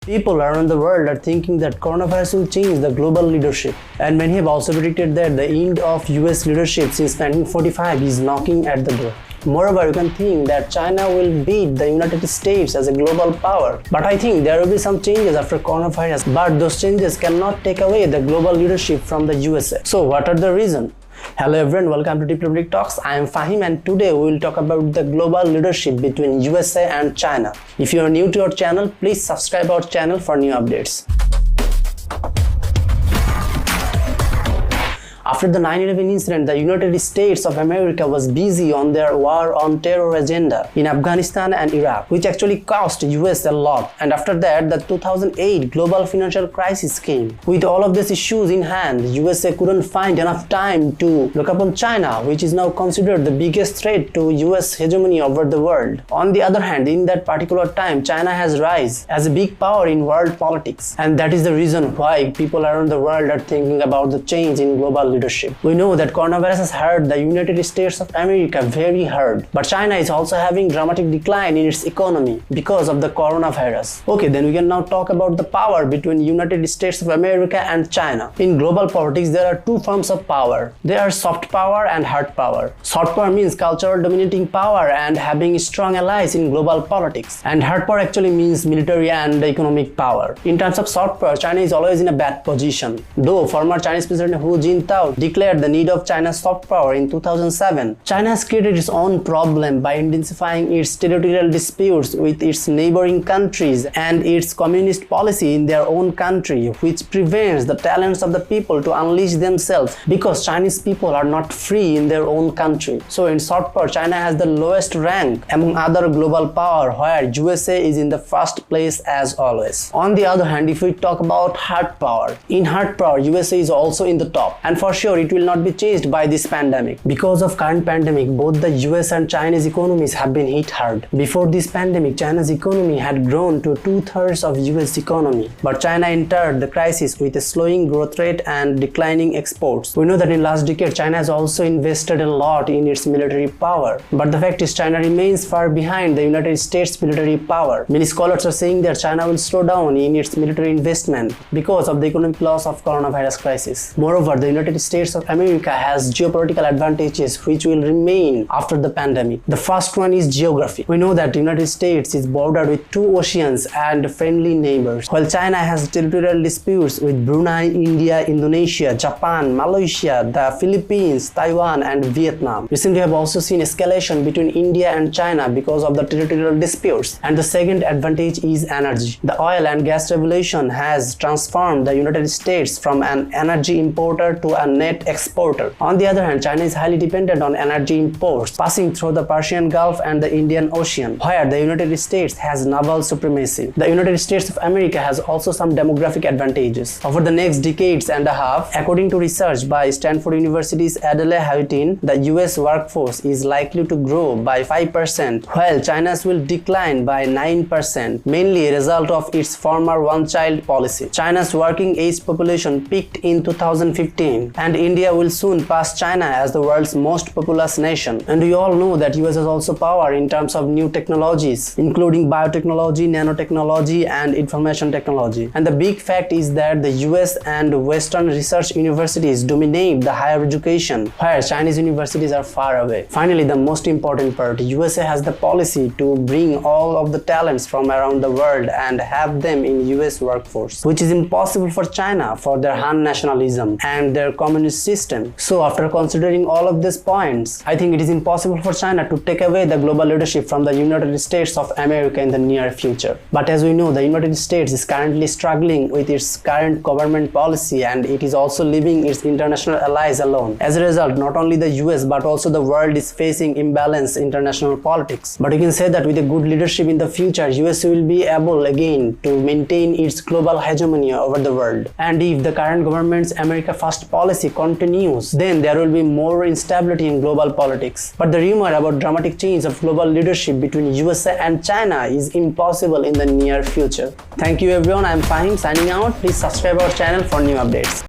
People around the world are thinking that coronavirus will change the global leadership, and many have also predicted that the end of US leadership since 1945 is knocking at the door. Moreover, you can think that China will beat the United States as a global power. But I think there will be some changes after coronavirus, but those changes cannot take away the global leadership from the USA. So what are the reasons? Hello everyone, welcome to Diplomatic Talks. I am Fahim and today we will talk about the global leadership between USA and China. If you are new to our channel, please subscribe our channel for new updates. After the 9/11 incident, the United States of America was busy on their war on terror agenda in Afghanistan and Iraq, which actually cost US a lot. And after that, the 2008 global financial crisis came. With all of these issues in hand, USA couldn't find enough time to look upon China, which is now considered the biggest threat to US hegemony over the world. On the other hand, in that particular time, China has risen as a big power in world politics. And that is the reason why people around the world are thinking about the change in global leadership. We know that coronavirus has hurt the United States of America very hard, but China is also having dramatic decline in its economy because of the coronavirus. Okay, then we can now talk about the power between United States of America and China. In global politics, there are two forms of power. They are soft power and hard power. Soft power means cultural dominating power and having strong allies in global politics. And hard power actually means military and economic power. In terms of soft power, China is always in a bad position. Though former Chinese President Hu Jintao declared the need of China's soft power in 2007, China has created its own problem by intensifying its territorial disputes with its neighboring countries and its communist policy in their own country, which prevents the talents of the people to unleash themselves because Chinese people are not free in their own country. So in soft power, China has the lowest rank among other global power, where USA is in the first place as always. On the other hand, if we talk about hard power, in hard power, USA is also in the top, and for sure it will not be changed by this pandemic. Because of current pandemic, both the US and Chinese economies have been hit hard. Before this pandemic, China's economy had grown to 2/3 of US economy, but China entered the crisis with a slowing growth rate and declining exports. We know that in last decade, China has also invested a lot in its military power, but the fact is China remains far behind the United States military power. Many scholars are saying that China will slow down in its military investment because of the economic loss of coronavirus crisis. Moreover, the United States of America has geopolitical advantages which will remain after the pandemic. The first one is geography. We know that the United States is bordered with 2 oceans and friendly neighbors, while China has territorial disputes with Brunei, India, Indonesia, Japan, Malaysia, the Philippines, Taiwan, and Vietnam. Recently, we have also seen escalation between India and China because of the territorial disputes. And the second advantage is energy. The oil and gas revolution has transformed the United States from an energy importer to a net exporter. On the other hand, China is highly dependent on energy imports passing through the Persian Gulf and the Indian Ocean, where the United States has naval supremacy. The United States of America has also some demographic advantages. Over the next decades and a half, according to research by Stanford University's Adele Houghton, the US workforce is likely to grow by 5%, while China's will decline by 9%, mainly a result of its former one-child policy. China's working age population peaked in 2015, and India will soon pass China as the world's most populous nation. And we all know that US has also power in terms of new technologies, including biotechnology, nanotechnology, and information technology. And the big fact is that the US and Western research universities dominate the higher education, where Chinese universities are far away. Finally, the most important part, USA has the policy to bring all of the talents from around the world and have them in US workforce, which is impossible for China for their Han nationalism and their communist system. So after considering all of these points, I think it is impossible for China to take away the global leadership from the United States of America in the near future. But as we know, the United States is currently struggling with its current government policy, and it is also leaving its international allies alone. As a result, not only the US but also the world is facing imbalanced international politics. But you can say that with a good leadership in the future, US will be able again to maintain its global hegemony over the world. And if the current government's America First policy continues, then there will be more instability in global politics. But the rumor about dramatic change of global leadership between USA and China is impossible in the near future. Thank you everyone, I am Fahim signing out. Please subscribe our channel for new updates.